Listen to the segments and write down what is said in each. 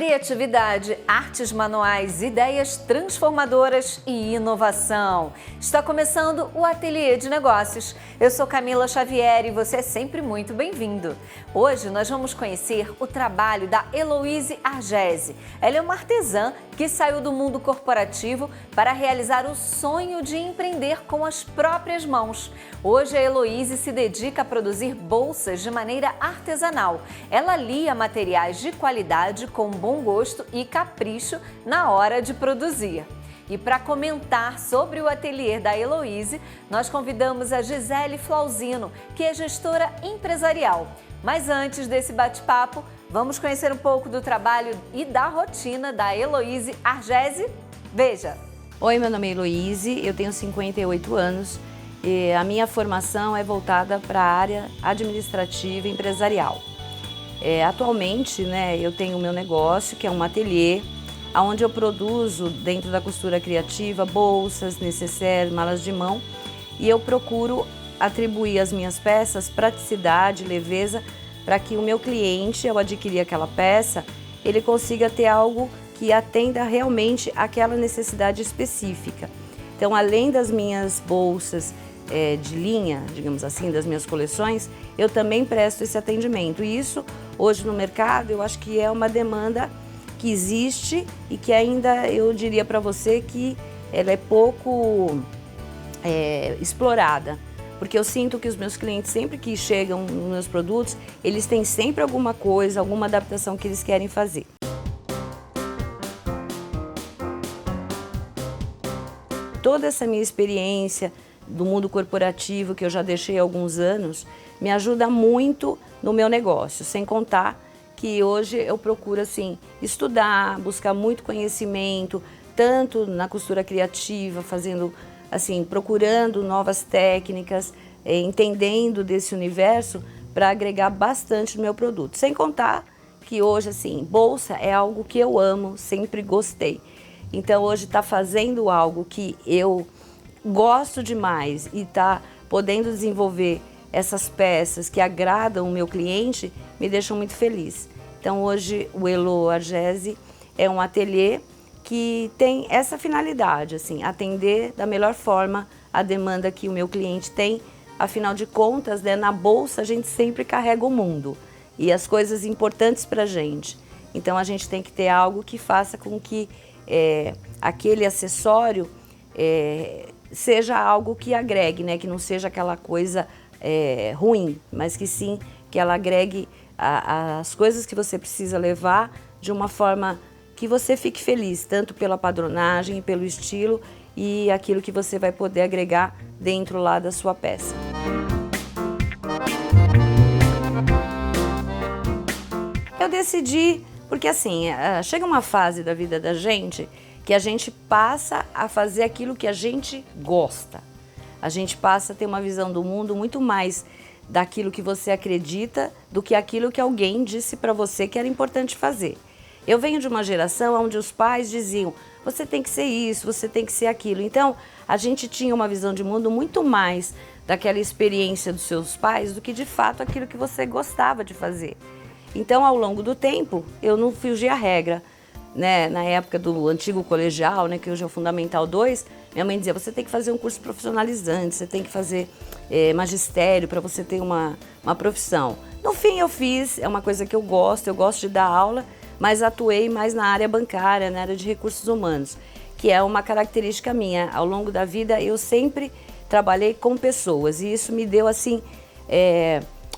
Criatividade, artes manuais, ideias transformadoras e inovação. Está começando o Ateliê de Negócios. Eu sou Camila Xavier e você é sempre muito bem-vindo. Hoje nós vamos conhecer o trabalho da Heloise Argese. Ela é uma artesã que saiu do mundo corporativo para realizar o sonho de empreender com as próprias mãos. Hoje a Heloise se dedica a produzir bolsas de maneira artesanal. Ela alia materiais de qualidade com bom gosto e capricho na hora de produzir. E para comentar sobre o ateliê da Heloise, nós convidamos a Gisele Flauzino, que é gestora empresarial. Mas antes desse bate-papo, vamos conhecer um pouco do trabalho e da rotina da Heloise Argese? Veja! Oi, meu nome é Heloise, eu tenho 58 anos e a minha formação é voltada para a área administrativa e empresarial. Atualmente, eu tenho o meu negócio, que é um ateliê, onde eu produzo, dentro da costura criativa, bolsas, nécessaires, malas de mão, e eu procuro atribuir às minhas peças praticidade, leveza, para que o meu cliente, ao adquirir aquela peça, ele consiga ter algo que atenda realmente àquela necessidade específica. Então, além das minhas bolsas de linha, digamos assim, das minhas coleções, eu também presto esse atendimento. E isso, hoje no mercado, eu acho que é uma demanda que existe e que ainda eu diria para você que ela é pouco explorada. Porque eu sinto que os meus clientes, sempre que chegam nos meus produtos, eles têm sempre alguma coisa, alguma adaptação que eles querem fazer. Toda essa minha experiência do mundo corporativo, que eu já deixei há alguns anos, me ajuda muito no meu negócio, sem contar que hoje eu procuro estudar, buscar muito conhecimento, tanto na costura criativa, procurando novas técnicas, entendendo desse universo para agregar bastante no meu produto. Sem contar que hoje, bolsa é algo que eu amo, sempre gostei. Então hoje está fazendo algo que eu gosto demais e está podendo desenvolver essas peças que agradam o meu cliente, me deixam muito feliz. Então hoje o Heloise Argese é um ateliê que tem essa finalidade, atender da melhor forma a demanda que o meu cliente tem. Afinal de contas, na bolsa a gente sempre carrega o mundo e as coisas importantes para a gente. Então a gente tem que ter algo que faça com que aquele acessório seja algo que agregue, que não seja aquela coisa ruim, mas que sim, que ela agregue as coisas que você precisa levar de uma forma que você fique feliz, tanto pela padronagem, pelo estilo e aquilo que você vai poder agregar dentro lá da sua peça. Eu decidi, porque chega uma fase da vida da gente que a gente passa a fazer aquilo que a gente gosta. A gente passa a ter uma visão do mundo muito mais daquilo que você acredita do que aquilo que alguém disse para você que era importante fazer. Eu venho de uma geração onde os pais diziam, você tem que ser isso, você tem que ser aquilo. Então, a gente tinha uma visão de mundo muito mais daquela experiência dos seus pais do que de fato aquilo que você gostava de fazer. Então, ao longo do tempo, eu não fugi à regra. Na época do antigo colegial, que hoje é o Fundamental 2, minha mãe dizia, você tem que fazer um curso profissionalizante, você tem que fazer magistério para você ter uma profissão. No fim eu fiz, é uma coisa que eu gosto de dar aula, mas atuei mais na área bancária, na área de recursos humanos, que é uma característica minha. Ao longo da vida eu sempre trabalhei com pessoas e isso me deu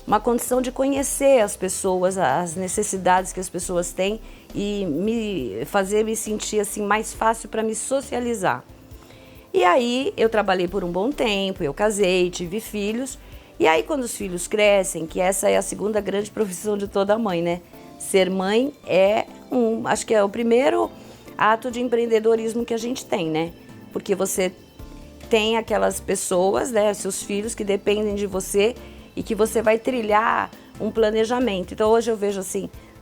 uma condição de conhecer as pessoas, as necessidades que as pessoas têm e me sentir mais fácil para me socializar. E aí eu trabalhei por um bom tempo, eu casei, tive filhos, e aí quando os crescem, que essa é a segunda grande profissão de toda mãe, Ser mãe acho que é o primeiro ato de empreendedorismo que a gente tem, Porque você tem aquelas pessoas, seus filhos que dependem de você e que você vai trilhar um planejamento. Então hoje eu vejo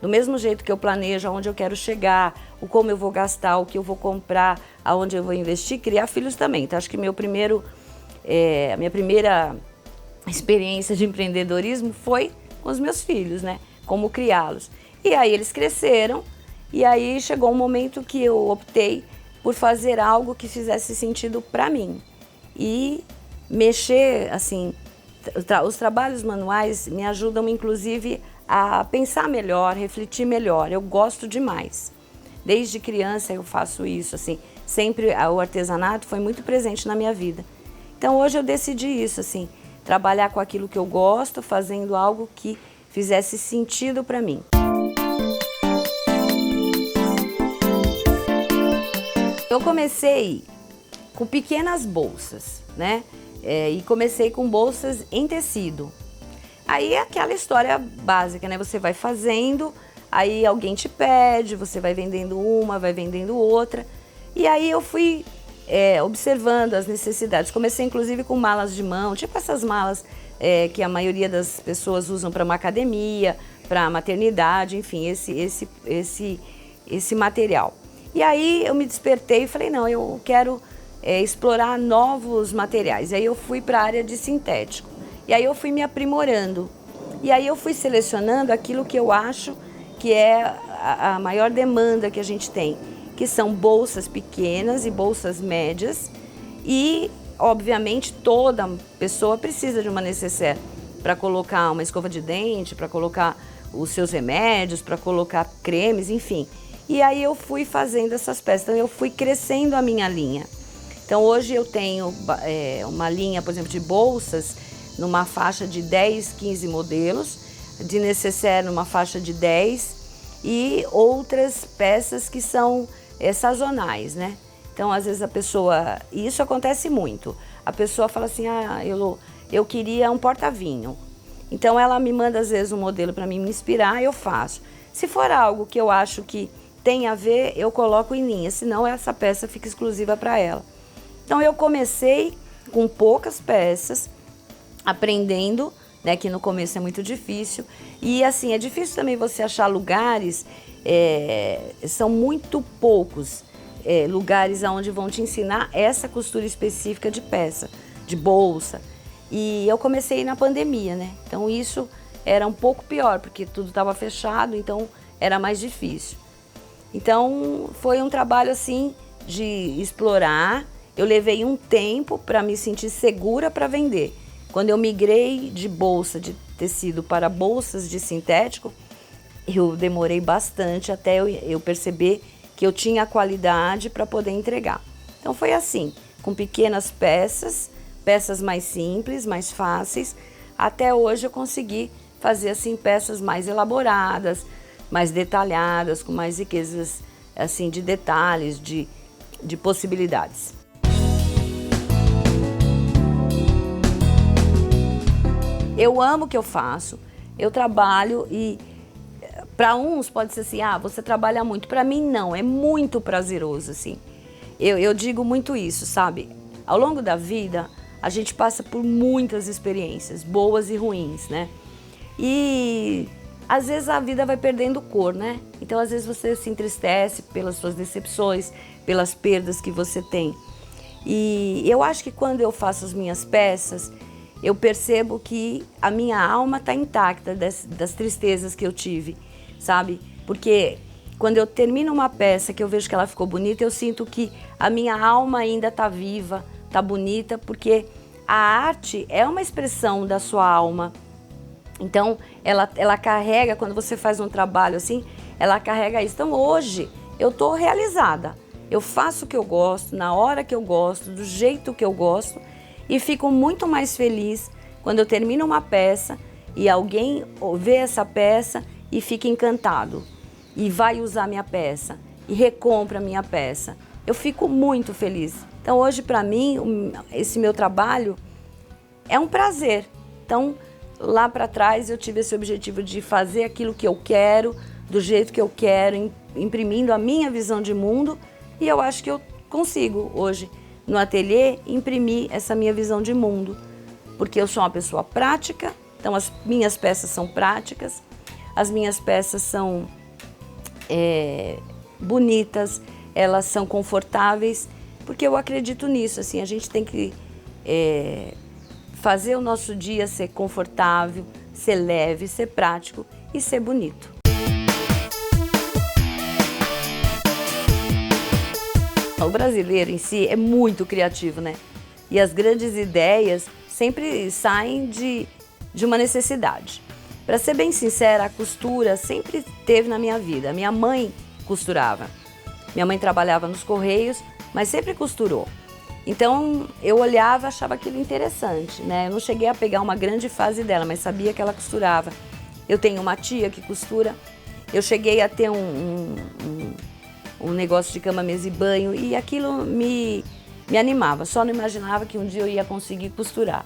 do mesmo jeito que eu planejo aonde eu quero chegar, o como eu vou gastar, o que eu vou comprar, aonde eu vou investir, criar filhos também. Então acho que a minha primeira experiência de empreendedorismo foi com os meus filhos, como criá-los. E aí eles cresceram E aí chegou um momento que eu optei por fazer algo que fizesse sentido para mim. E mexer, assim, os trabalhos manuais me ajudam inclusive a pensar melhor, refletir melhor. Eu gosto demais. Desde criança eu faço isso, assim, sempre o artesanato foi muito presente na minha vida. Então hoje eu decidi isso, assim, trabalhar com aquilo que eu gosto, fazendo algo que fizesse sentido para mim. Eu comecei com pequenas bolsas, né? E comecei com bolsas em tecido. Aí é aquela história básica, né? Você vai fazendo, aí alguém te pede, você vai vendendo uma, vai vendendo outra. E aí eu fui observando as necessidades. Comecei inclusive com malas de mão, tipo essas malas que a maioria das pessoas usam para uma academia, para maternidade, enfim, esse material. E aí eu me despertei e falei, não, eu quero explorar novos materiais. E aí eu fui para a área de sintético. E aí eu fui me aprimorando. E aí eu fui selecionando aquilo que eu acho que é a maior demanda que a gente tem, que são bolsas pequenas e bolsas médias. E, obviamente, toda pessoa precisa de uma necessaire para colocar uma escova de dente, para colocar os seus remédios, para colocar cremes, enfim. E aí eu fui fazendo essas peças, então eu fui crescendo a minha linha. Então hoje eu tenho uma linha, por exemplo, de bolsas numa faixa de 10, 15 modelos, de necessaire numa faixa de 10 e outras peças que são sazonais, né? Então às vezes a pessoa, e isso acontece muito, a pessoa fala assim, eu queria um porta-vinho. Então ela me manda às vezes um modelo para mim me inspirar, eu faço. Se for algo que eu acho que tem a ver, eu coloco em linha, senão essa peça fica exclusiva para ela. Então eu comecei com poucas peças, aprendendo, né, que no começo é muito difícil. E assim, é difícil também você achar lugares, são muito poucos lugares onde vão te ensinar essa costura específica de peça, de bolsa. E eu comecei na pandemia, né? Então isso era um pouco pior, porque tudo estava fechado, então era mais difícil. Então foi um trabalho assim de explorar. Eu levei um tempo para me sentir segura para vender. Quando eu migrei de bolsa de tecido para bolsas de sintético, eu demorei bastante até eu perceber que eu tinha a qualidade para poder entregar. Então foi assim, com pequenas peças, peças mais simples, mais fáceis. Até hoje eu consegui fazer assim peças mais elaboradas, mais detalhadas, com mais riquezas assim de detalhes, de possibilidades. Eu amo o que eu faço, eu trabalho e para uns pode ser assim, você trabalha muito. Para mim não, é muito prazeroso assim. Eu digo muito isso, sabe? Ao longo da vida a gente passa por muitas experiências, boas e ruins, né? E às vezes a vida vai perdendo cor, né? Então às vezes você se entristece pelas suas decepções, pelas perdas que você tem. E eu acho que quando eu faço as minhas peças, eu percebo que a minha alma está intacta das tristezas que eu tive, sabe? Porque quando eu termino uma peça que eu vejo que ela ficou bonita, eu sinto que a minha alma ainda está viva, está bonita, porque a arte é uma expressão da sua alma. Então, ela carrega, quando você faz um trabalho assim, ela carrega isso. Então, hoje, eu estou realizada. Eu faço o que eu gosto, na hora que eu gosto, do jeito que eu gosto, e fico muito mais feliz quando eu termino uma peça e alguém vê essa peça e fica encantado e vai usar minha peça e recompra minha peça. Eu fico muito feliz. Então hoje para mim esse meu trabalho é um prazer. Então lá para trás eu tive esse objetivo de fazer aquilo que eu quero, do jeito que eu quero, imprimindo a minha visão de mundo, e eu acho que eu consigo hoje no ateliê imprimir essa minha visão de mundo, porque eu sou uma pessoa prática, então as minhas peças são práticas, as minhas peças são bonitas, elas são confortáveis, porque eu acredito nisso, assim, a gente tem que fazer o nosso dia ser confortável, ser leve, ser prático e ser bonito. O brasileiro em si é muito criativo, né? E as grandes ideias sempre saem de uma necessidade. Para ser bem sincera, a costura sempre teve na minha vida. Minha mãe costurava. Minha mãe trabalhava nos Correios, mas sempre costurou. Então eu olhava e achava aquilo interessante, né? Eu não cheguei a pegar uma grande fase dela, mas sabia que ela costurava. Eu tenho uma tia que costura. Eu cheguei a ter um negócio de cama, mesa e banho e aquilo me animava. Só não imaginava que um dia eu ia conseguir costurar.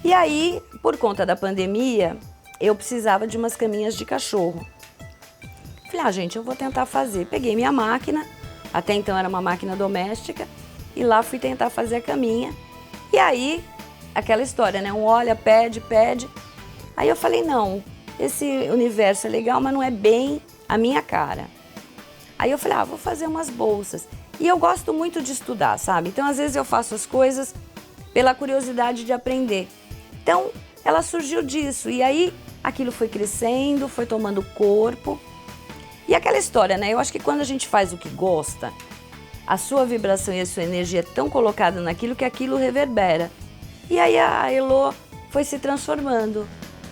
E aí, por conta da pandemia, eu precisava de umas caminhas de cachorro. Falei, gente, eu vou tentar fazer. Peguei minha máquina, até então era uma máquina doméstica, e lá fui tentar fazer a caminha. E aí, aquela história, né? Um olha, pede. Aí eu falei, não, esse universo é legal, mas não é bem a minha cara. Aí eu falei, vou fazer umas bolsas. E eu gosto muito de estudar, sabe? Então, às vezes eu faço as coisas pela curiosidade de aprender. Então, ela surgiu disso. E aí, aquilo foi crescendo, foi tomando corpo. E aquela história, né? Eu acho que quando a gente faz o que gosta, a sua vibração e a sua energia estão colocadas naquilo que aquilo reverbera. E aí a Elo foi se transformando.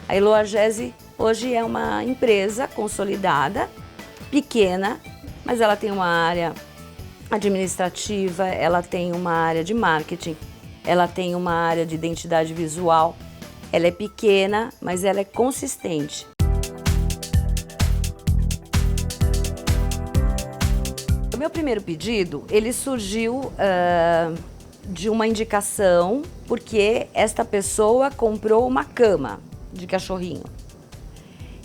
A Elo Argese hoje é uma empresa consolidada, pequena, mas ela tem uma área administrativa, ela tem uma área de marketing, ela tem uma área de identidade visual. Ela é pequena, mas ela é consistente. O meu primeiro pedido, ele surgiu de uma indicação, porque esta pessoa comprou uma cama de cachorrinho.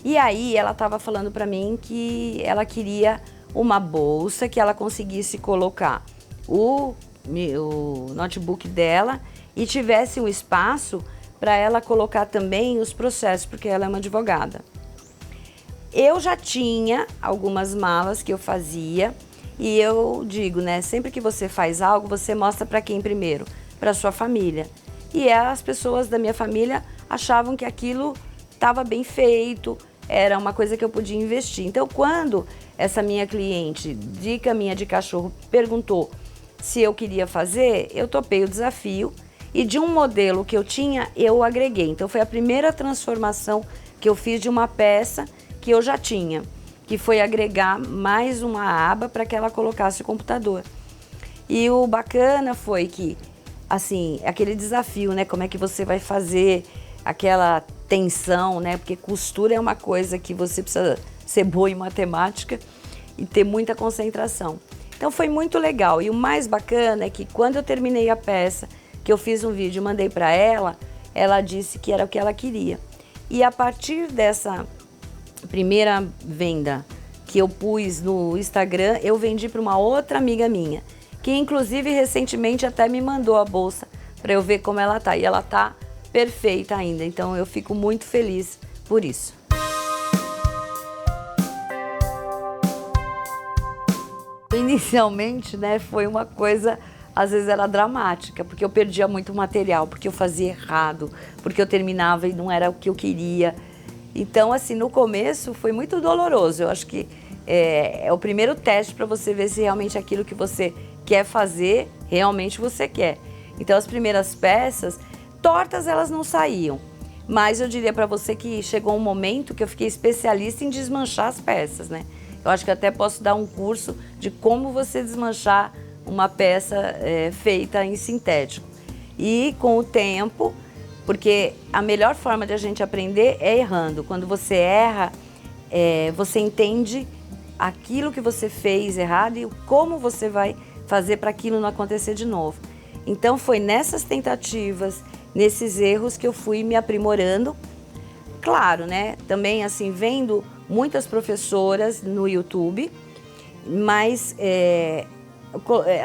E aí ela estava falando para mim que ela queria uma bolsa que ela conseguisse colocar o notebook dela e tivesse um espaço para ela colocar também os processos, porque ela é uma advogada. Eu já tinha algumas malas que eu fazia e eu digo, né, sempre que você faz algo, você mostra para quem primeiro? Para sua família. E as pessoas da minha família achavam que aquilo estava bem feito, era uma coisa que eu podia investir. Então, quando essa minha cliente de caminha de cachorro perguntou se eu queria fazer, eu topei o desafio e de um modelo que eu tinha, eu agreguei. Então, foi a primeira transformação que eu fiz de uma peça que eu já tinha, que foi agregar mais uma aba para que ela colocasse o computador. E o bacana foi que, assim, aquele desafio, né? Como é que você vai fazer aquela tensão, né? Porque costura é uma coisa que você precisa ser boa em matemática e ter muita concentração. Então foi muito legal. E o mais bacana é que quando eu terminei a peça, que eu fiz um vídeo e mandei para ela, ela disse que era o que ela queria. E a partir dessa primeira venda que eu pus no Instagram, eu vendi para uma outra amiga minha, que inclusive recentemente até me mandou a bolsa para eu ver como ela tá. E ela tá perfeita ainda, então eu fico muito feliz por isso. Inicialmente, né, foi uma coisa, às vezes era dramática, porque eu perdia muito material, porque eu fazia errado, porque eu terminava e não era o que eu queria. Então, assim, no começo foi muito doloroso. Eu acho que é o primeiro teste para você ver se realmente aquilo que você quer fazer, realmente você quer. Então, as primeiras peças, tortas elas não saíam, mas eu diria para você que chegou um momento que eu fiquei especialista em desmanchar as peças, né? Eu acho que até posso dar um curso de como você desmanchar uma peça feita em sintético. E com o tempo, porque a melhor forma de a gente aprender é errando. Quando você erra, você entende aquilo que você fez errado e como você vai fazer para aquilo não acontecer de novo. Então foi nessas tentativas, nesses erros que eu fui me aprimorando. Claro, né? Também assim, vendo muitas professoras no YouTube, mas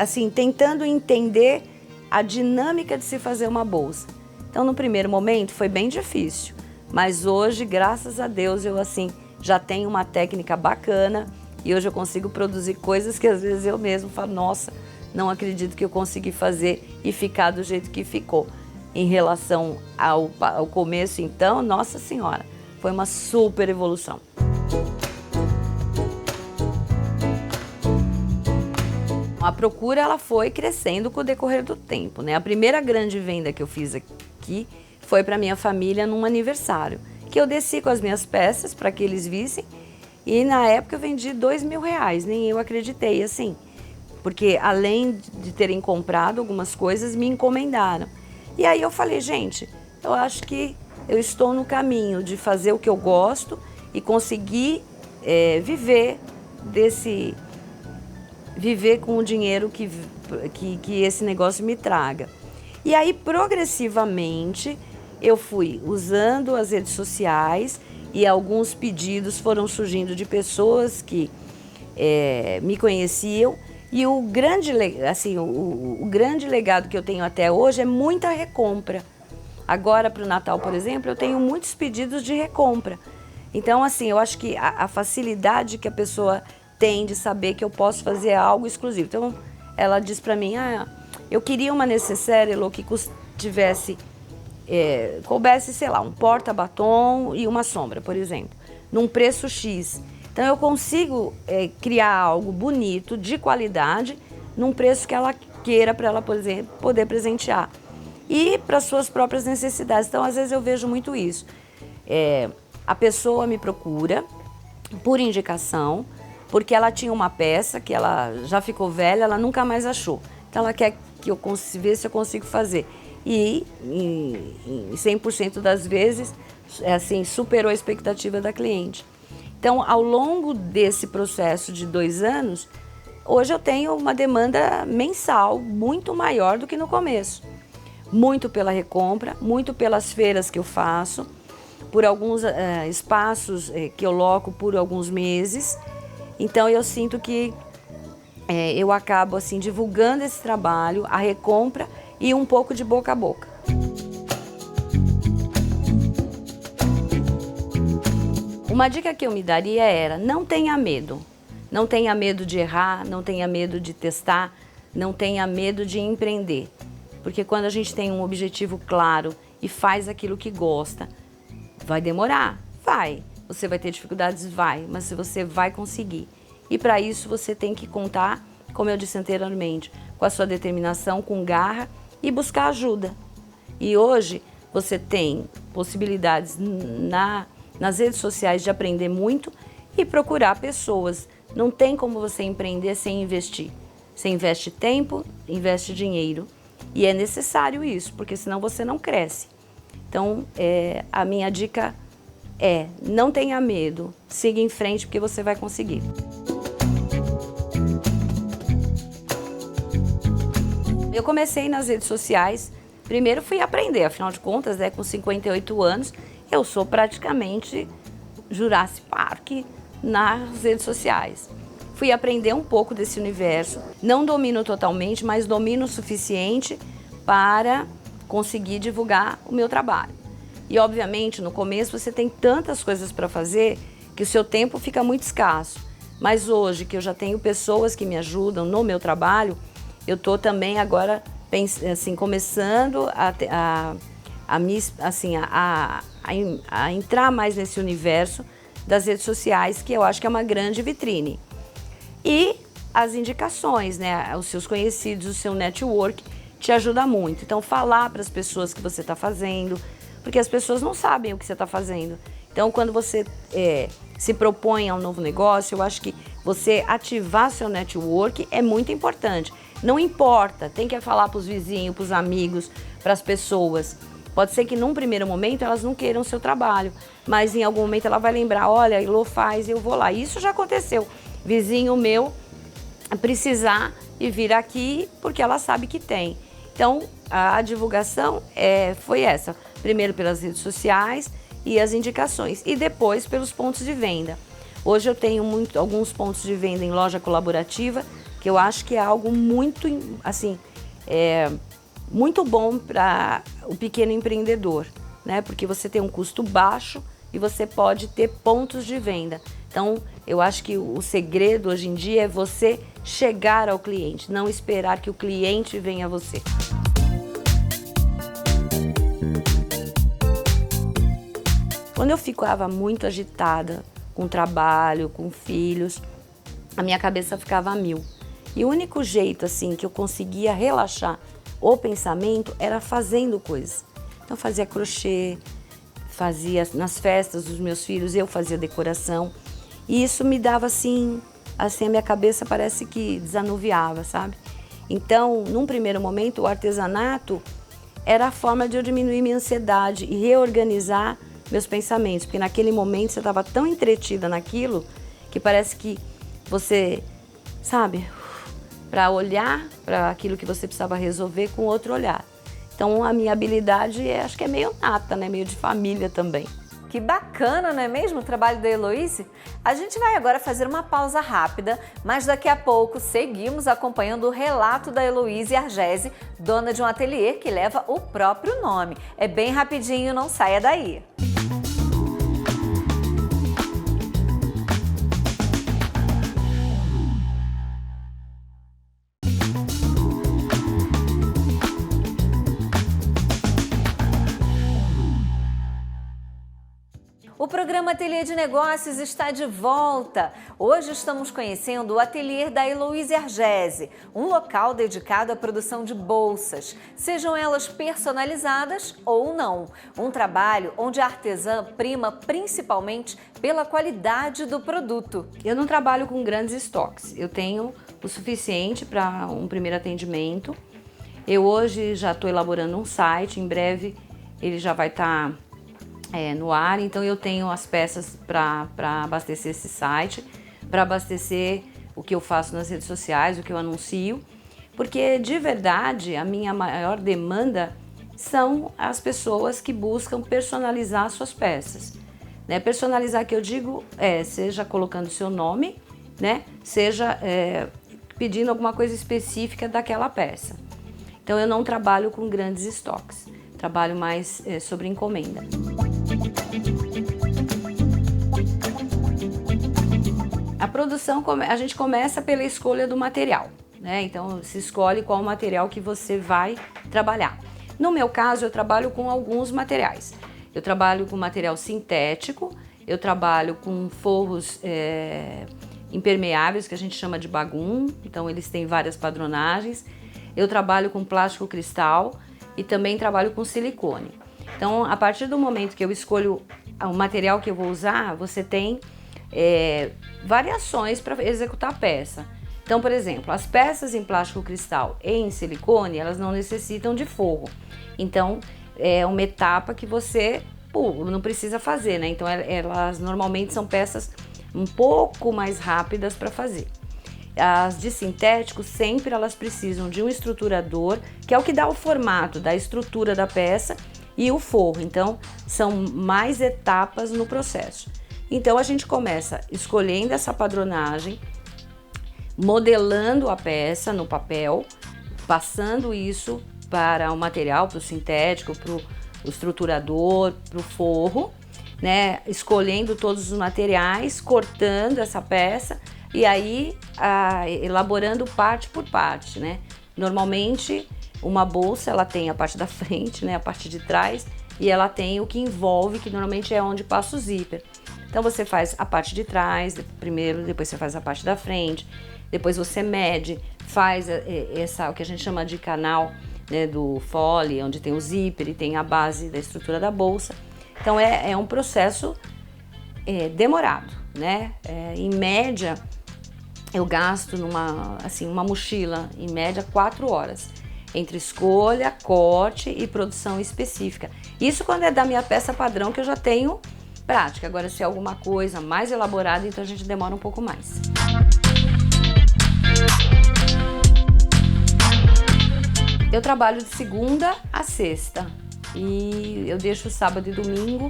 assim, tentando entender a dinâmica de se fazer uma bolsa. Então, no primeiro momento foi bem difícil, mas hoje, graças a Deus, eu assim já tenho uma técnica bacana e hoje eu consigo produzir coisas que às vezes eu mesmo falo, nossa, não acredito que eu consegui fazer e ficar do jeito que ficou. Em relação ao começo, então, nossa senhora, foi uma super evolução. a procura ela foi crescendo com o decorrer do tempo, né? A primeira grande venda que eu fiz aqui foi para minha família num aniversário, que eu desci com as minhas peças para que eles vissem, e na época eu vendi R$2.000, nem eu acreditei, assim, porque além de terem comprado algumas coisas, me encomendaram. E aí eu falei, gente, eu acho que eu estou no caminho de fazer o que eu gosto e conseguir viver com o dinheiro que esse negócio me traga. E aí, progressivamente, eu fui usando as redes sociais e alguns pedidos foram surgindo de pessoas que me conheciam. E o grande legado que eu tenho até hoje é muita recompra. Agora, para o Natal, por exemplo, eu tenho muitos pedidos de recompra. Então, assim, eu acho que a facilidade que a pessoa tem de saber que eu posso fazer algo exclusivo. Então, ela diz para mim, eu queria uma necessaire, Elô, que coubesse, sei lá, um porta-batom e uma sombra, por exemplo, num preço X. Então, eu consigo criar algo bonito, de qualidade, num preço que ela queira para ela, por exemplo, poder presentear. E para suas próprias necessidades. Então, às vezes, eu vejo muito isso. A pessoa me procura por indicação, porque ela tinha uma peça que ela já ficou velha, ela nunca mais achou. Então, ela quer que eu ver se eu consigo fazer. E em 100% das vezes, assim, superou a expectativa da cliente. Então, ao longo desse processo de 2 anos, hoje eu tenho uma demanda mensal muito maior do que no começo. Muito pela recompra, muito pelas feiras que eu faço, por alguns espaços que eu loco por alguns meses. Então, eu sinto que eu acabo assim divulgando esse trabalho, a recompra e um pouco de boca a boca. Uma dica que eu me daria era, não tenha medo. Não tenha medo de errar, não tenha medo de testar, não tenha medo de empreender. Porque quando a gente tem um objetivo claro e faz aquilo que gosta, vai demorar? Vai. Você vai ter dificuldades? Vai. Mas você vai conseguir. E para isso você tem que contar, como eu disse anteriormente, com a sua determinação, com garra e buscar ajuda. E hoje você tem possibilidades nas redes sociais de aprender muito e procurar pessoas. Não tem como você empreender sem investir. Você investe tempo, investe dinheiro. E é necessário isso, porque senão você não cresce. Então, a minha dica não tenha medo, siga em frente porque você vai conseguir. Eu comecei nas redes sociais, primeiro fui aprender, afinal de contas, com 58 anos, eu sou praticamente Jurassic Park nas redes sociais. Fui aprender um pouco desse universo, não domino totalmente, mas domino o suficiente para conseguir divulgar o meu trabalho. E obviamente no começo você tem tantas coisas para fazer que o seu tempo fica muito escasso. Mas hoje que eu já tenho pessoas que me ajudam no meu trabalho, eu estou também agora assim, começando a entrar mais nesse universo das redes sociais, que eu acho que é uma grande vitrine. E as indicações, né? Os seus conhecidos, o seu network te ajuda muito. Então, falar para as pessoas que você está fazendo, porque as pessoas não sabem o que você está fazendo. Então, quando você se propõe a um novo negócio, eu acho que você ativar seu network é muito importante. Não importa, tem que falar para os vizinhos, para os amigos, para as pessoas. Pode ser que num primeiro momento elas não queiram o seu trabalho, mas em algum momento ela vai lembrar, olha, a Elô faz, eu vou lá. Isso já aconteceu. Vizinho meu precisar e vir aqui porque ela sabe que tem. Então, a divulgação foi essa. Primeiro pelas redes sociais e as indicações. E depois pelos pontos de venda. Hoje eu tenho alguns pontos de venda em loja colaborativa, que eu acho que é algo muito, assim, muito bom para o pequeno empreendedor, né? Porque você tem um custo baixo e você pode ter pontos de venda. Então, eu acho que o segredo hoje em dia é você chegar ao cliente, não esperar que o cliente venha a você. Quando eu ficava muito agitada com o trabalho, com filhos, a minha cabeça ficava a mil. E o único jeito assim que eu conseguia relaxar o pensamento era fazendo coisas. Então fazia crochê, fazia nas festas dos meus filhos, eu fazia decoração. E isso me dava assim a minha cabeça parece que desanuviava, sabe? Então, num primeiro momento, o artesanato era a forma de eu diminuir minha ansiedade e reorganizar meus pensamentos, porque naquele momento você estava tão entretida naquilo que parece que você, sabe, para olhar para aquilo que você precisava resolver com outro olhar. Então a minha habilidade acho que é meio nata, né? Meio de família também. Que bacana, não é mesmo, o trabalho da Heloíse? A gente vai agora fazer uma pausa rápida, mas daqui a pouco seguimos acompanhando o relato da Heloíse Argese, dona de um ateliê que leva o próprio nome. É bem rapidinho, não saia daí. O programa Ateliê de Negócios está de volta. Hoje estamos conhecendo o ateliê da Heloíse Argese, um local dedicado à produção de bolsas, sejam elas personalizadas ou não. Um trabalho onde a artesã prima principalmente pela qualidade do produto. Eu não trabalho com grandes estoques, eu tenho o suficiente para um primeiro atendimento. Eu hoje já estou elaborando um site, em breve ele já vai estar no ar, então eu tenho as peças para abastecer esse site, para abastecer o que eu faço nas redes sociais, o que eu anuncio, porque de verdade a minha maior demanda são as pessoas que buscam personalizar suas peças. Né? Personalizar, que eu digo, seja colocando seu nome, né? Seja pedindo alguma coisa específica daquela peça. Então eu não trabalho com grandes estoques, trabalho mais sobre encomenda. A produção, a gente começa pela escolha do material, né? Então se escolhe qual material que você vai trabalhar. No meu caso, eu trabalho com alguns materiais. Eu trabalho com material sintético, eu trabalho com forros impermeáveis, que a gente chama de bagum, então eles têm várias padronagens. Eu trabalho com plástico cristal e também trabalho com silicone. Então, a partir do momento que eu escolho o material que eu vou usar, você tem variações para executar a peça. Então, por exemplo, as peças em plástico cristal e em silicone, elas não necessitam de forro. Então, é uma etapa que você não precisa fazer, né? Então, elas normalmente são peças um pouco mais rápidas para fazer. As de sintético, sempre elas precisam de um estruturador, que é o que dá o formato da estrutura da peça, e o forro. Então, são mais etapas no processo. Então, a gente começa escolhendo essa padronagem, modelando a peça no papel, passando isso para o material, para o sintético, para o estruturador, para o forro, né? Escolhendo todos os materiais, cortando essa peça e aí elaborando parte por parte, né? Normalmente, uma bolsa, ela tem a parte da frente, né, a parte de trás, e ela tem o que envolve, que normalmente é onde passa o zíper. Então você faz a parte de trás primeiro, depois você faz a parte da frente, depois você mede, faz o que a gente chama de canal, né, do fole, onde tem o zíper e tem a base da estrutura da bolsa. Então é um processo demorado, né? Em média, eu gasto uma mochila, em média 4 horas. Entre escolha, corte e produção específica. Isso quando é da minha peça padrão, que eu já tenho prática. Agora, se é alguma coisa mais elaborada, então a gente demora um pouco mais. Eu trabalho de segunda a sexta e eu deixo sábado e domingo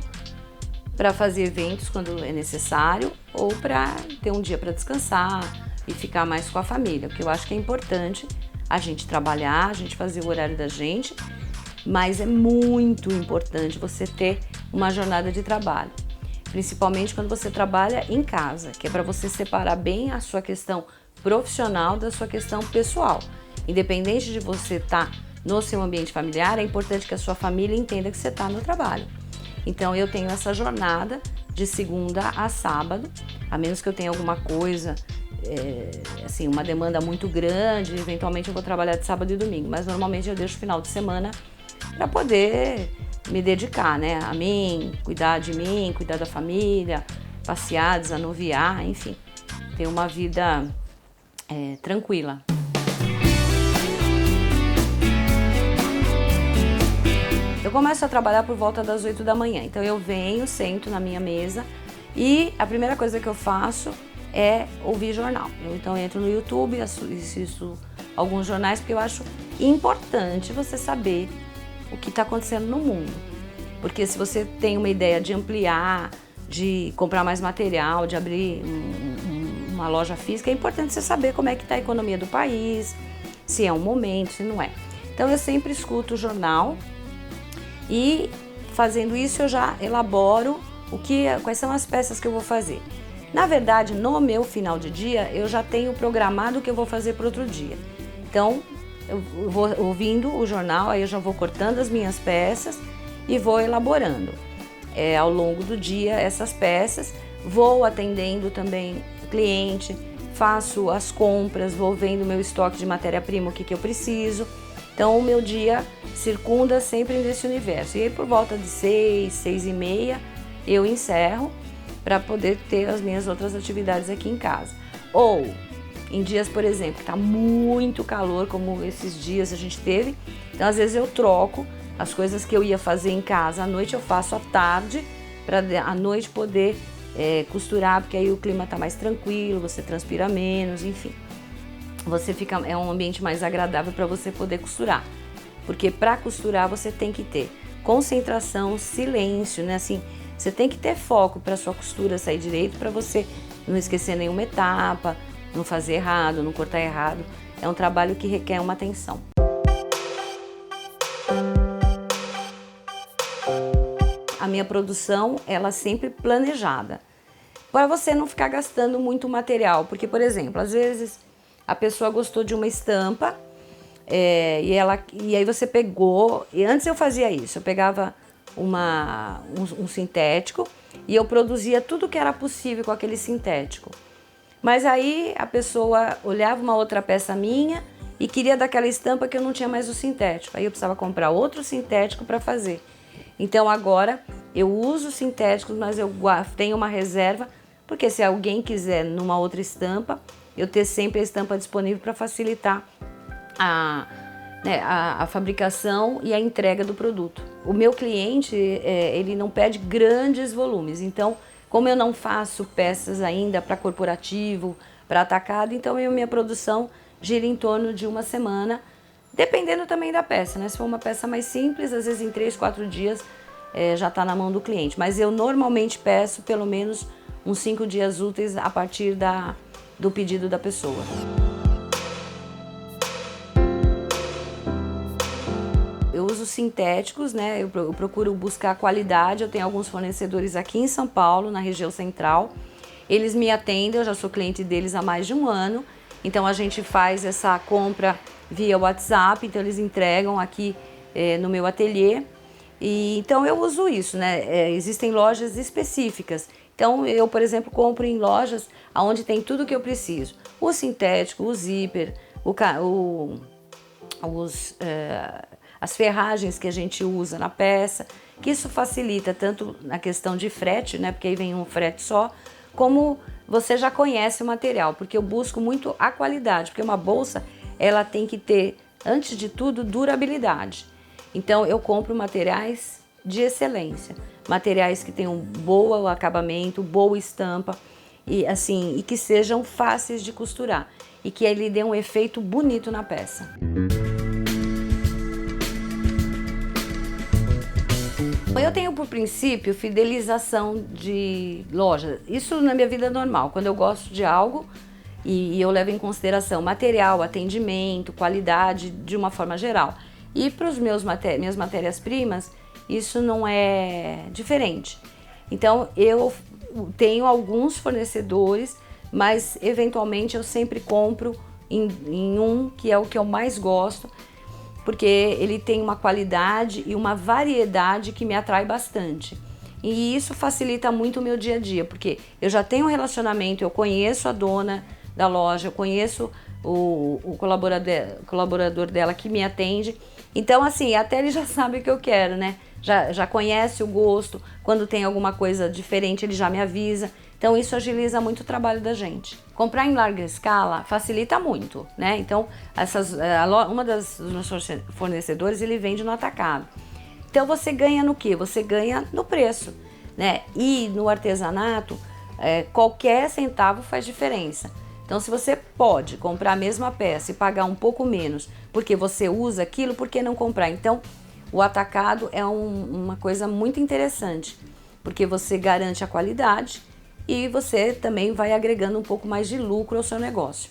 para fazer eventos quando é necessário ou para ter um dia para descansar e ficar mais com a família, porque eu acho que é importante a gente trabalhar, a gente fazer o horário da gente, mas é muito importante você ter uma jornada de trabalho, principalmente quando você trabalha em casa, que é para você separar bem a sua questão profissional da sua questão pessoal. Independente de você estar no seu ambiente familiar, é importante que a sua família entenda que você está no trabalho. Então eu tenho essa jornada de segunda a sábado, a menos que eu tenha alguma coisa assim, uma demanda muito grande, eventualmente eu vou trabalhar de sábado e domingo, mas normalmente eu deixo o final de semana para poder me dedicar, né, a mim, cuidar de mim, cuidar da família, passear, desanuviar, enfim, ter uma vida tranquila. Eu começo a trabalhar por volta das 8 da manhã, então eu venho, sento na minha mesa e a primeira coisa que eu faço é ouvir jornal. Então eu entro no YouTube, assisto alguns jornais, porque eu acho importante você saber o que está acontecendo no mundo. Porque se você tem uma ideia de ampliar, de comprar mais material, de abrir uma loja física, é importante você saber como é que está a economia do país, se é um momento, se não é. Então eu sempre escuto o jornal e fazendo isso eu já elaboro quais são as peças que eu vou fazer. Na verdade, no meu final de dia, eu já tenho programado o que eu vou fazer para outro dia. Então, eu vou ouvindo o jornal, aí eu já vou cortando as minhas peças e vou elaborando ao longo do dia essas peças. Vou atendendo também o cliente, faço as compras, vou vendo o meu estoque de matéria-prima, o que eu preciso. Então, o meu dia circunda sempre nesse universo. E aí, por volta de 6, 6h30, eu encerro para poder ter as minhas outras atividades aqui em casa. Ou em dias, por exemplo, que está muito calor, como esses dias a gente teve, então às vezes eu troco as coisas que eu ia fazer em casa à noite, eu faço à tarde, para à noite poder costurar, porque aí o clima está mais tranquilo, você transpira menos, enfim. É um ambiente mais agradável para você poder costurar. Porque para costurar você tem que ter concentração, silêncio, né? Assim, você tem que ter foco para sua costura sair direito, para você não esquecer nenhuma etapa, não fazer errado, não cortar errado. É um trabalho que requer uma atenção. A minha produção, ela é sempre planejada, para você não ficar gastando muito material. Porque, por exemplo, às vezes a pessoa gostou de uma estampa e aí você pegou, e antes eu fazia isso, eu pegava um sintético e eu produzia tudo que era possível com aquele sintético. Mas aí a pessoa olhava uma outra peça minha e queria daquela estampa que eu não tinha mais o sintético. Aí eu precisava comprar outro sintético para fazer. Então agora eu uso sintéticos, mas eu tenho uma reserva, porque se alguém quiser numa outra estampa, eu ter sempre a estampa disponível para facilitar a fabricação e a entrega do produto. O meu cliente, ele não pede grandes volumes, então como eu não faço peças ainda para corporativo, para atacado, então minha produção gira em torno de uma semana, dependendo também da peça, né? Se for uma peça mais simples, às vezes em 3, 4 dias já está na mão do cliente, mas eu normalmente peço pelo menos uns 5 dias úteis a partir do pedido da pessoa. Eu uso sintéticos, né? Eu procuro buscar qualidade. Eu tenho alguns fornecedores aqui em São Paulo, na região central. Eles me atendem, eu já sou cliente deles há mais de um ano. Então a gente faz essa compra via WhatsApp, então eles entregam aqui no meu ateliê. E então eu uso isso, né? Existem lojas específicas. Então eu, por exemplo, compro em lojas onde tem tudo que eu preciso. O sintético, o zíper, as ferragens que a gente usa na peça, que isso facilita tanto na questão de frete, né, porque aí vem um frete só, como você já conhece o material, porque eu busco muito a qualidade, porque uma bolsa, ela tem que ter, antes de tudo, durabilidade. Então eu compro materiais de excelência, materiais que tenham bom acabamento, boa estampa, e que sejam fáceis de costurar, e que ele dê um efeito bonito na peça. Eu tenho por princípio fidelização de loja, isso na minha vida normal, quando eu gosto de algo e eu levo em consideração material, atendimento, qualidade de uma forma geral. E para os minhas matérias-primas, isso não é diferente. Então eu tenho alguns fornecedores, mas eventualmente eu sempre compro em um que é o que eu mais gosto, porque ele tem uma qualidade e uma variedade que me atrai bastante. E isso facilita muito o meu dia a dia, porque eu já tenho um relacionamento, eu conheço a dona da loja, eu conheço o colaborador dela que me atende. Então, assim, até ele já sabe o que eu quero, né? Já conhece o gosto, quando tem alguma coisa diferente ele já me avisa. Então isso agiliza muito o trabalho da gente. Comprar em larga escala facilita muito, né? Então uma dos nossos fornecedores, ele vende no atacado. Então você ganha no quê? Você ganha no preço, né? E no artesanato, qualquer centavo faz diferença. Então se você pode comprar a mesma peça e pagar um pouco menos porque você usa aquilo, por que não comprar? Então o atacado é uma coisa muito interessante, porque você garante a qualidade e você também vai agregando um pouco mais de lucro ao seu negócio.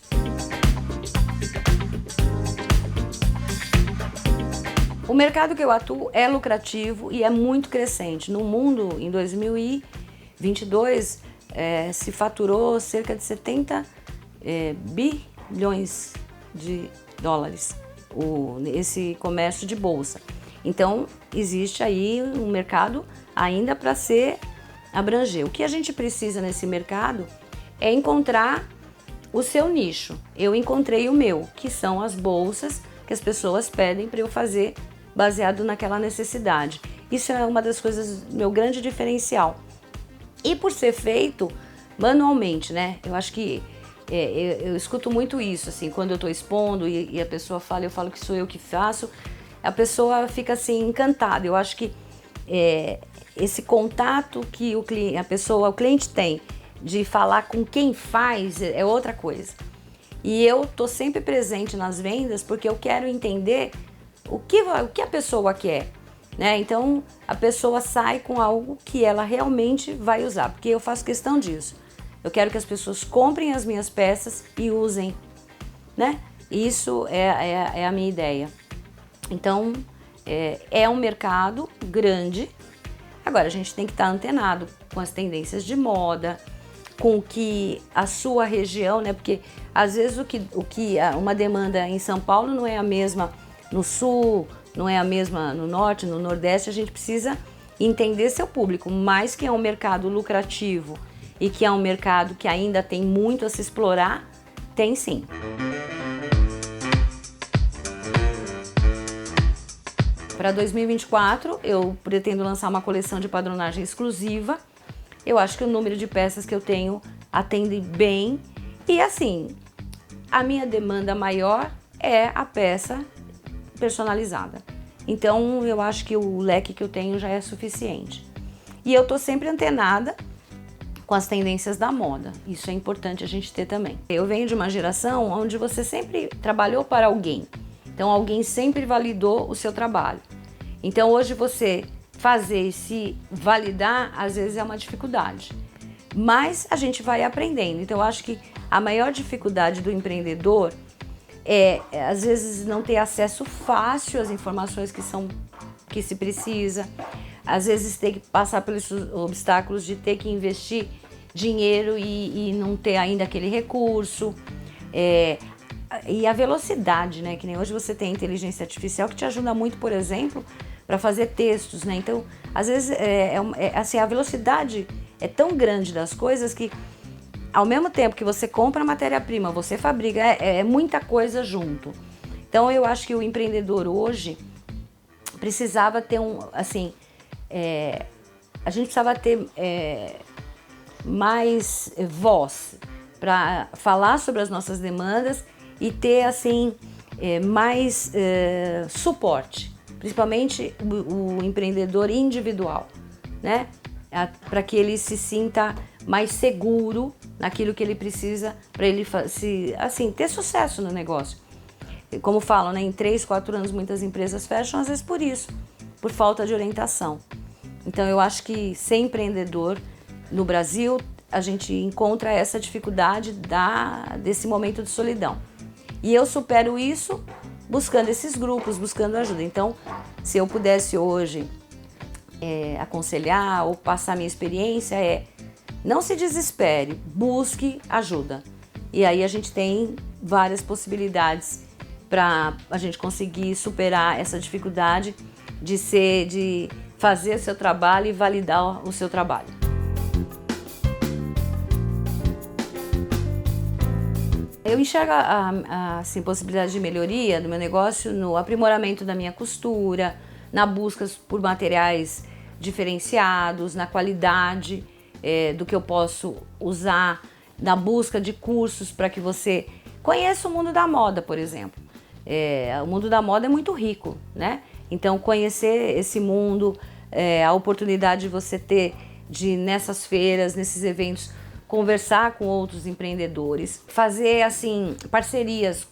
O mercado que eu atuo é lucrativo e é muito crescente. No mundo, em 2022, se faturou cerca de 70 bilhões de dólares esse comércio de bolsa. Então, existe aí um mercado ainda para se abranger. O que a gente precisa nesse mercado é encontrar o seu nicho. Eu encontrei o meu, que são as bolsas que as pessoas pedem para eu fazer baseado naquela necessidade. Isso é uma das coisas, meu grande diferencial. E por ser feito manualmente, né? Eu acho que eu escuto muito isso, assim, quando eu estou expondo e a pessoa fala, eu falo que sou eu que faço, a pessoa fica assim encantada. Eu acho que esse contato que o cliente tem de falar com quem faz é outra coisa. E eu tô sempre presente nas vendas porque eu quero entender o que a pessoa quer, né? Então a pessoa sai com algo que ela realmente vai usar, porque eu faço questão disso. Eu quero que as pessoas comprem as minhas peças e usem, né? Isso é a minha ideia. Então é um mercado grande. Agora, a gente tem que estar antenado com as tendências de moda, com o que a sua região, né? Porque às vezes uma demanda em São Paulo não é a mesma no sul, não é a mesma no norte, no nordeste. A gente precisa entender seu público, mas que é um mercado lucrativo e que é um mercado que ainda tem muito a se explorar, tem sim. Para 2024, eu pretendo lançar uma coleção de padronagem exclusiva. Eu acho que o número de peças que eu tenho atende bem. E assim, a minha demanda maior é a peça personalizada. Então, eu acho que o leque que eu tenho já é suficiente. E eu tô sempre antenada com as tendências da moda. Isso é importante a gente ter também. Eu venho de uma geração onde você sempre trabalhou para alguém. Então alguém sempre validou o seu trabalho. Então hoje você fazer e se validar às vezes é uma dificuldade. Mas a gente vai aprendendo. Então eu acho que a maior dificuldade do empreendedor é às vezes não ter acesso fácil às informações que se precisa. Às vezes ter que passar pelos obstáculos de ter que investir dinheiro e não ter ainda aquele recurso. E a velocidade, né? Que nem hoje você tem a inteligência artificial que te ajuda muito, por exemplo, para fazer textos, né? Então, às vezes, assim, a velocidade é tão grande das coisas que, ao mesmo tempo que você compra a matéria-prima, você fabrica, é muita coisa junto. Então, eu acho que o empreendedor hoje precisava ter a gente precisava ter mais voz para falar sobre as nossas demandas e ter assim mais suporte, principalmente o empreendedor individual, né? Para que ele se sinta mais seguro naquilo que ele precisa para ele ter sucesso no negócio. Como falam, né? Em 3, 4 anos muitas empresas fecham, às vezes por isso, por falta de orientação. Então eu acho que ser empreendedor no Brasil, a gente encontra essa dificuldade desse momento de solidão. E eu supero isso buscando esses grupos, buscando ajuda. Então, se eu pudesse hoje aconselhar ou passar minha experiência, não se desespere, busque ajuda. E aí a gente tem várias possibilidades para a gente conseguir superar essa dificuldade de fazer o seu trabalho e validar o seu trabalho. Eu enxergo assim, possibilidade de melhoria do meu negócio no aprimoramento da minha costura, na busca por materiais diferenciados, na qualidade do que eu posso usar, na busca de cursos para que você conheça o mundo da moda, por exemplo. O mundo da moda é muito rico, né? Então, conhecer esse mundo, a oportunidade de você ter nessas feiras, nesses eventos, conversar com outros empreendedores, fazer assim parcerias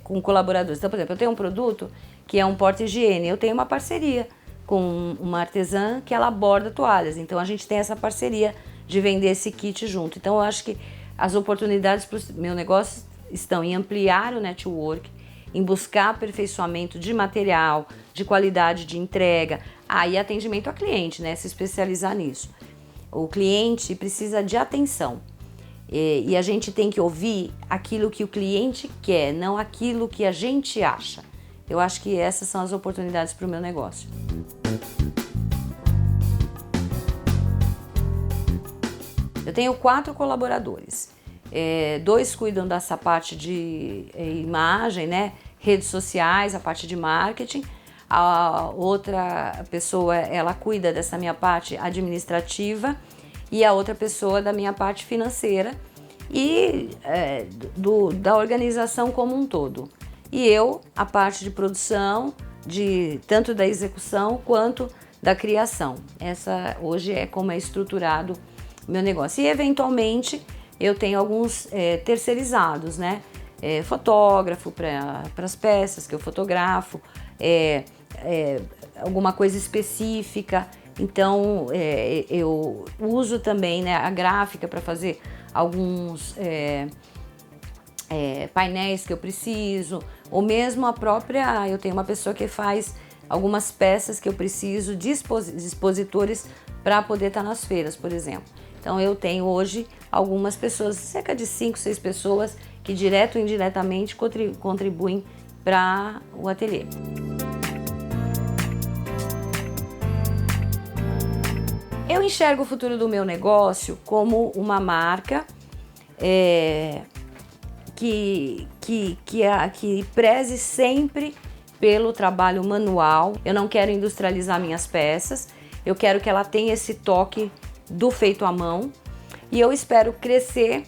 com colaboradores. Então, por exemplo, eu tenho um produto que é um porta-higiene, eu tenho uma parceria com uma artesã que ela borda toalhas, então a gente tem essa parceria de vender esse kit junto. Então eu acho que as oportunidades para o meu negócio estão em ampliar o network, em buscar aperfeiçoamento de material, de qualidade de entrega, e atendimento ao cliente, né? Se especializar nisso. O cliente precisa de atenção e a gente tem que ouvir aquilo que o cliente quer, não aquilo que a gente acha. Eu acho que essas são as oportunidades para o meu negócio. Eu tenho 4 colaboradores. 2 cuidam dessa parte de imagem, né? Redes sociais, a parte de marketing. A outra pessoa, ela cuida dessa minha parte administrativa e a outra pessoa da minha parte financeira e da organização como um todo. E eu, a parte de produção, tanto da execução quanto da criação. Essa hoje é como é estruturado o meu negócio. E eventualmente eu tenho alguns terceirizados, né? Fotógrafo para as peças que eu fotografo, alguma coisa específica. Então eu uso também, né, a gráfica para fazer alguns painéis que eu preciso, ou mesmo eu tenho uma pessoa que faz algumas peças que eu preciso de expositores para poder estar nas feiras, por exemplo. Então eu tenho hoje algumas pessoas, cerca de 5, 6 pessoas que direto ou indiretamente contribuem para o ateliê. Eu enxergo o futuro do meu negócio como uma marca que preze sempre pelo trabalho manual. Eu não quero industrializar minhas peças, eu quero que ela tenha esse toque do feito à mão e eu espero crescer,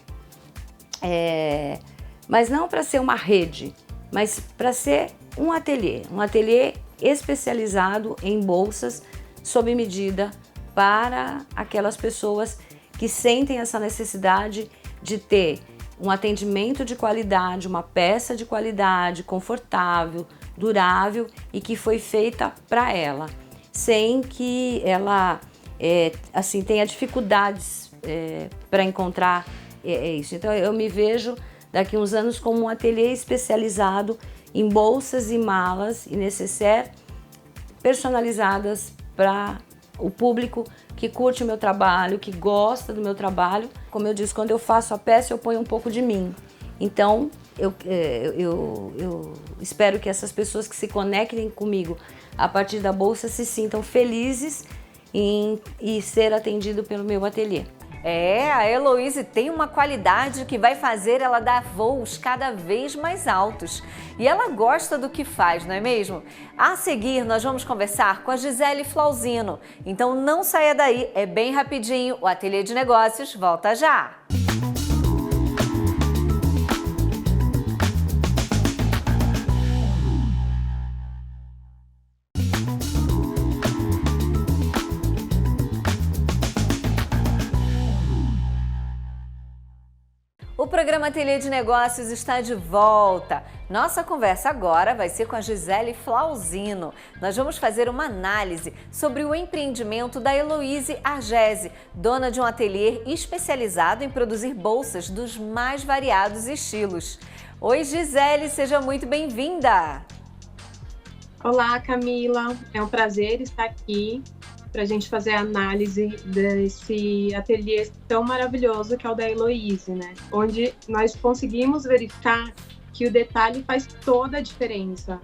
mas não para ser uma rede, mas para ser um ateliê especializado em bolsas sob medida para aquelas pessoas que sentem essa necessidade de ter um atendimento de qualidade, uma peça de qualidade, confortável, durável e que foi feita para ela, sem que ela tenha dificuldades para encontrar isso. Então eu me vejo daqui a uns anos como um ateliê especializado em bolsas e malas e nécessaire personalizadas para o público que curte o meu trabalho, que gosta do meu trabalho. Como eu disse, quando eu faço a peça eu ponho um pouco de mim. Então eu espero que essas pessoas que se conectem comigo a partir da bolsa se sintam felizes em ser atendido pelo meu ateliê. A Heloíse tem uma qualidade que vai fazer ela dar voos cada vez mais altos. E ela gosta do que faz, não é mesmo? A seguir, nós vamos conversar com a Gisele Flauzino. Então não saia daí, é bem rapidinho. O Ateliê de Negócios volta já! O programa Ateliê de Negócios está de volta. Nossa conversa agora vai ser com a Gisele Flauzino. Nós vamos fazer uma análise sobre o empreendimento da Heloíse Argese, dona de um ateliê especializado em produzir bolsas dos mais variados estilos. Oi, Gisele, seja muito bem-vinda! Olá, Camila. É um prazer estar aqui para a gente fazer a análise desse ateliê tão maravilhoso que é o da Heloíse, né? Onde nós conseguimos verificar que o detalhe faz toda a diferença.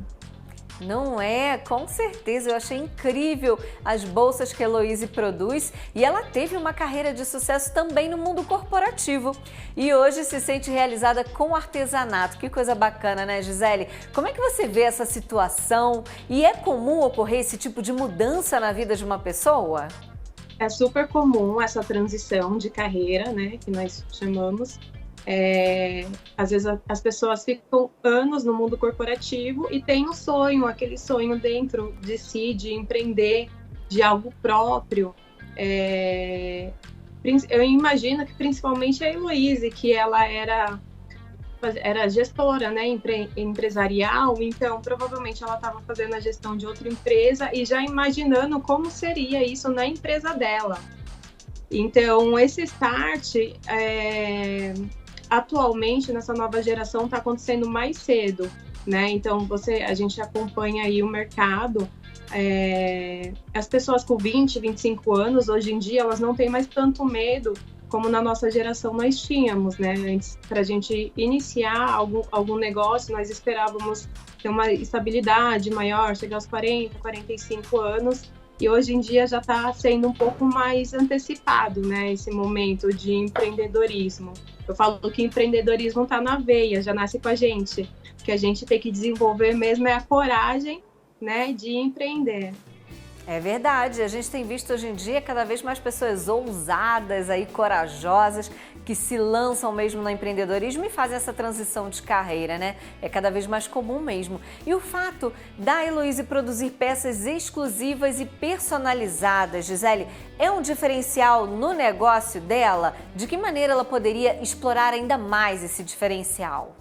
Não é? Com certeza, eu achei incrível as bolsas que a Heloíse produz e ela teve uma carreira de sucesso também no mundo corporativo. E hoje se sente realizada com artesanato. Que coisa bacana, né, Gisele? Como é que você vê essa situação? E é comum ocorrer esse tipo de mudança na vida de uma pessoa? É super comum essa transição de carreira, né, que nós chamamos. Às vezes as pessoas ficam anos no mundo corporativo e têm um sonho, aquele sonho dentro de si, de empreender, de algo próprio. Eu imagino que principalmente a Heloíse, que ela era gestora, né, empresarial, então provavelmente ela estava fazendo a gestão de outra empresa e já imaginando como seria isso na empresa dela. Então, esse start, atualmente, nessa nova geração, está acontecendo mais cedo, né? Então, a gente acompanha aí o mercado. As pessoas com 20, 25 anos, hoje em dia, elas não têm mais tanto medo como na nossa geração nós tínhamos, né? Antes, para a gente iniciar algum negócio, nós esperávamos ter uma estabilidade maior, chegar aos 40, 45 anos, e hoje em dia já está sendo um pouco mais antecipado, né? Esse momento de empreendedorismo. Eu falo que empreendedorismo está na veia, já nasce com a gente. O que a gente tem que desenvolver mesmo é a coragem, né, de empreender. É verdade, a gente tem visto hoje em dia cada vez mais pessoas ousadas, aí, corajosas, que se lançam mesmo no empreendedorismo e fazem essa transição de carreira, né? É cada vez mais comum mesmo. E o fato da Heloíse produzir peças exclusivas e personalizadas, Gisele, é um diferencial no negócio dela? De que maneira ela poderia explorar ainda mais esse diferencial?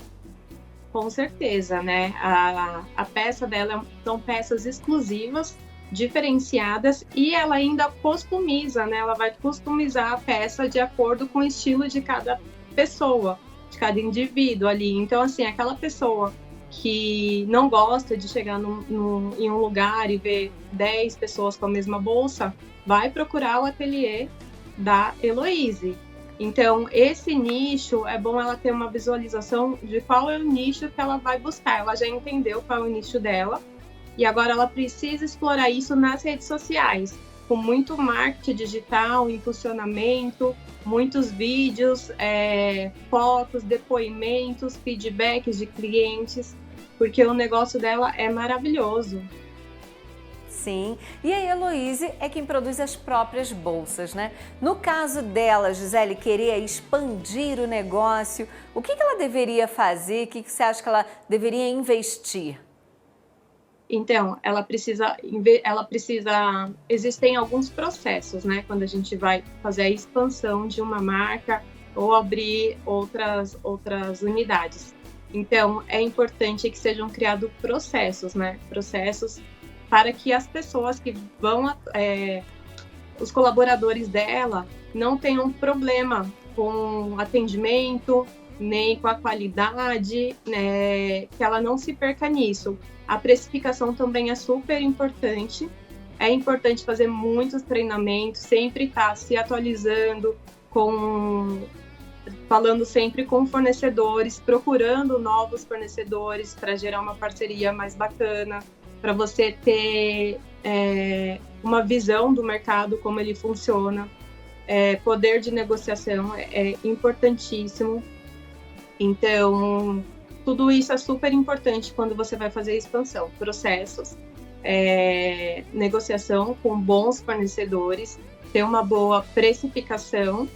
Com certeza, né? A peça dela são peças exclusivas, diferenciadas, e ela ainda customiza, né? Ela vai customizar a peça de acordo com o estilo de cada pessoa, de cada indivíduo ali. Então, assim, aquela pessoa que não gosta de chegar em um lugar e ver 10 pessoas com a mesma bolsa, vai procurar o ateliê da Heloíse. Então, esse nicho, é bom ela ter uma visualização de qual é o nicho que ela vai buscar. Ela já entendeu qual é o nicho dela, e agora ela precisa explorar isso nas redes sociais, com muito marketing digital, impulsionamento, muitos vídeos, fotos, depoimentos, feedbacks de clientes, porque o negócio dela é maravilhoso. Sim, e a Heloíse é quem produz as próprias bolsas, né? No caso dela, Gisele, querer expandir o negócio, o que ela deveria fazer? O que você acha que ela deveria investir? Então, existem alguns processos, né? Quando a gente vai fazer a expansão de uma marca ou abrir outras unidades. Então, é importante que sejam criados processos, né? Processos para que as pessoas que vão, os colaboradores dela, não tenham problema com atendimento, nem com a qualidade, né? Que ela não se perca nisso. A precificação também é super importante. É importante fazer muitos treinamentos, sempre estar se atualizando, falando sempre com fornecedores, procurando novos fornecedores para gerar uma parceria mais bacana, para você ter uma visão do mercado, como ele funciona. Poder de negociação é importantíssimo. Então, tudo isso é super importante quando você vai fazer a expansão. Processos, negociação com bons fornecedores, ter uma boa precificação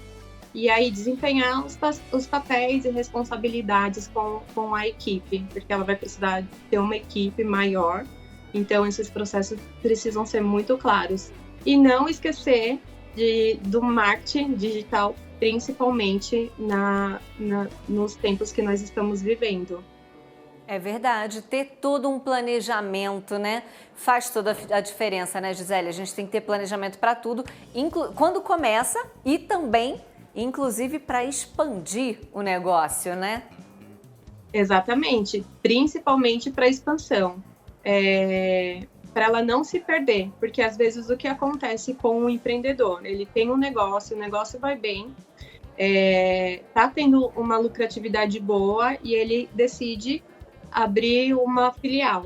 e aí desempenhar os papéis e responsabilidades com a equipe, porque ela vai precisar ter uma equipe maior. Então, esses processos precisam ser muito claros. E não esquecer do marketing digital, principalmente nos tempos que nós estamos vivendo. É verdade, ter todo um planejamento, né? Faz toda a diferença, né, Gisele? A gente tem que ter planejamento para tudo, quando começa e também, inclusive, para expandir o negócio, né? Exatamente, principalmente para expansão. Para ela não se perder, porque às vezes o que acontece com o empreendedor, ele tem um negócio, o negócio vai bem, tá tendo uma lucratividade boa e ele decide abrir uma filial.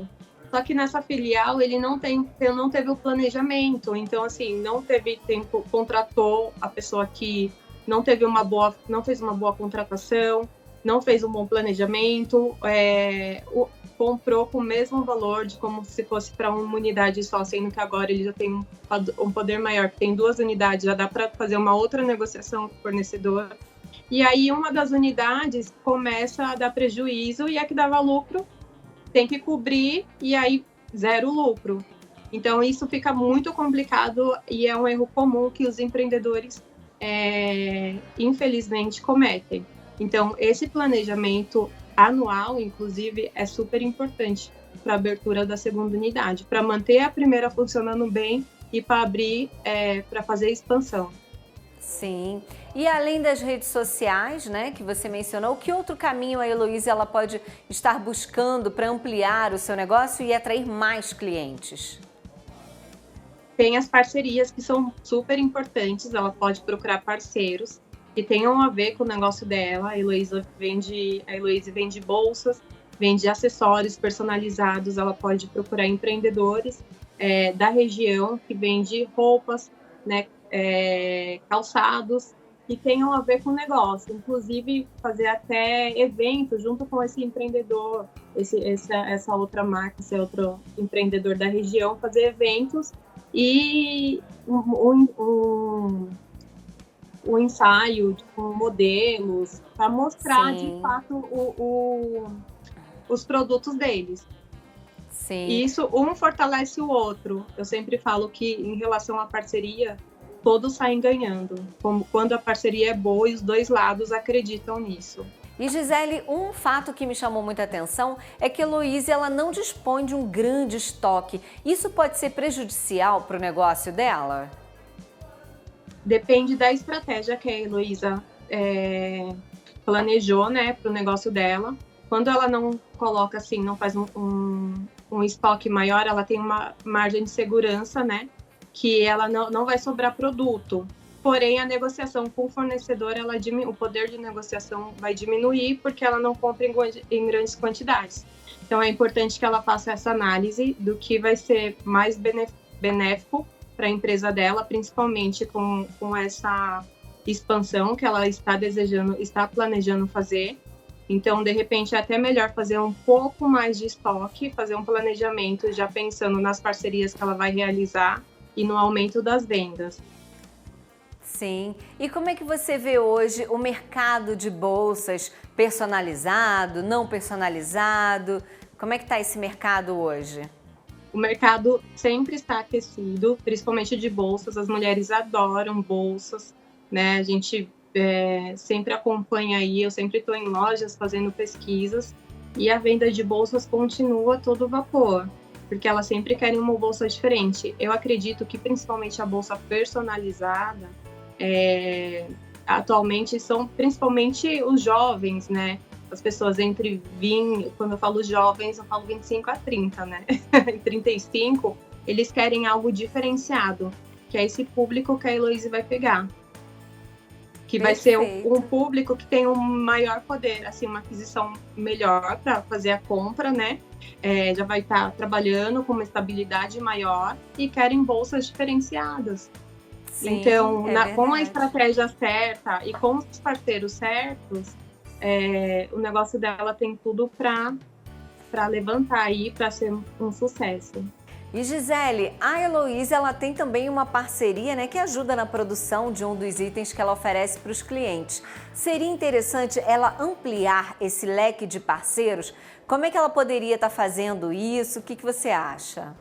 Só que nessa filial ele não teve o planejamento, então assim, não teve tempo, contratou a pessoa que não fez uma boa contratação, não fez um bom planejamento, comprou com o mesmo valor de como se fosse para uma unidade só, sendo que agora ele já tem um poder maior, tem 2 unidades, já dá para fazer uma outra negociação com o fornecedor. E aí uma das unidades começa a dar prejuízo e a que dava lucro tem que cobrir e aí 0 lucro. Então isso fica muito complicado e é um erro comum que os empreendedores infelizmente cometem. Então esse planejamento anual, inclusive, é super importante para a abertura da segunda unidade, para manter a primeira funcionando bem e para abrir, para fazer expansão. Sim. E além das redes sociais, né, que você mencionou, que outro caminho a Heloísa ela pode estar buscando para ampliar o seu negócio e atrair mais clientes? Tem as parcerias que são super importantes, ela pode procurar parceiros que tenham a ver com o negócio dela. A Heloísa vende bolsas, vende acessórios personalizados, ela pode procurar empreendedores da região que vende roupas, né, calçados, que tenham a ver com o negócio, inclusive fazer até eventos junto com esse empreendedor, essa outra marca, esse outro empreendedor da região, fazer eventos e o ensaio com modelos para mostrar de fato os produtos deles. Sim. E isso um fortalece o outro. Eu sempre falo que em relação à parceria, todos saem ganhando. Como quando a parceria é boa e os dois lados acreditam nisso. E Gisele, um fato que me chamou muita atenção é que a Heloísa ela não dispõe de um grande estoque. Isso pode ser prejudicial para o negócio dela? Depende da estratégia que a Heloísa planejou, né, para o negócio dela. Quando ela não coloca assim, não faz um estoque maior, ela tem uma margem de segurança, né, que ela não vai sobrar produto. Porém, a negociação com o fornecedor, o poder de negociação vai diminuir porque ela não compra em grandes quantidades. Então, é importante que ela faça essa análise do que vai ser mais benéfico para a empresa dela, principalmente com essa expansão que ela está planejando fazer. Então, de repente, é até melhor fazer um pouco mais de estoque, fazer um planejamento já pensando nas parcerias que ela vai realizar e no aumento das vendas. Sim. E como é que você vê hoje o mercado de bolsas personalizado, não personalizado? Como é que está esse mercado hoje? O mercado sempre está aquecido, principalmente de bolsas. As mulheres adoram bolsas, né? A gente sempre acompanha aí, eu sempre estou em lojas fazendo pesquisas e a venda de bolsas continua a todo vapor, porque elas sempre querem uma bolsa diferente. Eu acredito que principalmente a bolsa personalizada, atualmente são principalmente os jovens, né? As pessoas quando eu falo jovens, eu falo 25 a 30, né? 35, eles querem algo diferenciado, que é esse público que a Heloísa vai pegar. Que vai ser um público que tem um maior poder, assim, uma aquisição melhor para fazer a compra, né? Já vai estar trabalhando com uma estabilidade maior e querem bolsas diferenciadas. Sim, então, com a estratégia certa e com os parceiros certos, o negócio dela tem tudo para levantar aí, para ser um sucesso. E Gisele, a Heloísa ela tem também uma parceria, né, que ajuda na produção de um dos itens que ela oferece para os clientes. Seria interessante ela ampliar esse leque de parceiros? Como é que ela poderia estar fazendo isso? O que você acha?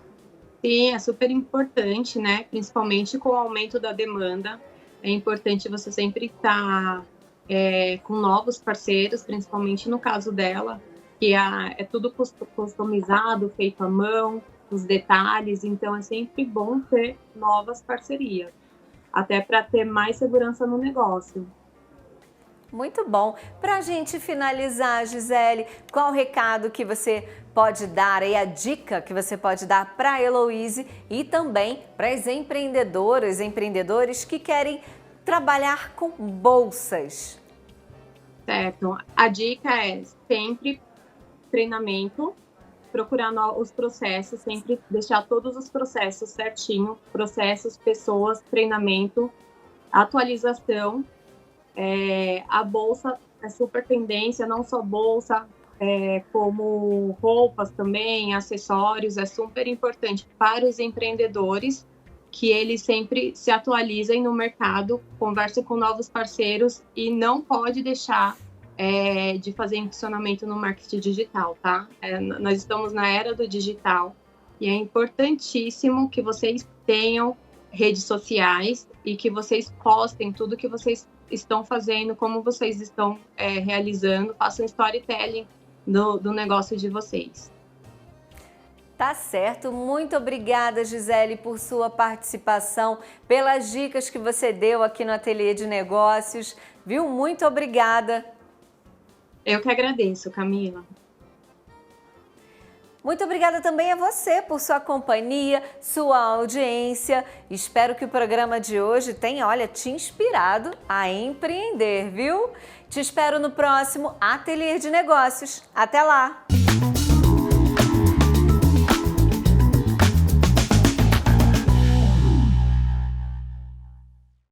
Sim, é super importante, né? Principalmente com o aumento da demanda. É importante você sempre estar com novos parceiros, principalmente no caso dela, que é tudo customizado, feito à mão, os detalhes, então é sempre bom ter novas parcerias, até para ter mais segurança no negócio. Muito bom. Para a gente finalizar, Gisele, qual o recado que você pode dar e a dica que você pode dar para a Heloísa e também para as empreendedoras e empreendedores que querem trabalhar com bolsas? Certo. A dica é sempre treinamento, procurar os processos, sempre deixar todos os processos certinho, processos, pessoas, treinamento, atualização. A bolsa é super tendência, não só bolsa, como roupas também, acessórios, é super importante para os empreendedores que eles sempre se atualizem no mercado, conversem com novos parceiros e não pode deixar de fazer impulsionamento no marketing digital, tá? Nós estamos na era do digital e é importantíssimo que vocês tenham redes sociais e que vocês postem tudo que vocês estão fazendo, como vocês estão realizando, façam storytelling do negócio de vocês. Tá certo, muito obrigada, Gisele, por sua participação, pelas dicas que você deu aqui no Ateliê de Negócios, viu? Muito obrigada. Eu que agradeço, Camila. Muito obrigada também a você por sua companhia, sua audiência. Espero que o programa de hoje tenha, te inspirado a empreender, viu? Te espero no próximo Ateliê de Negócios. Até lá!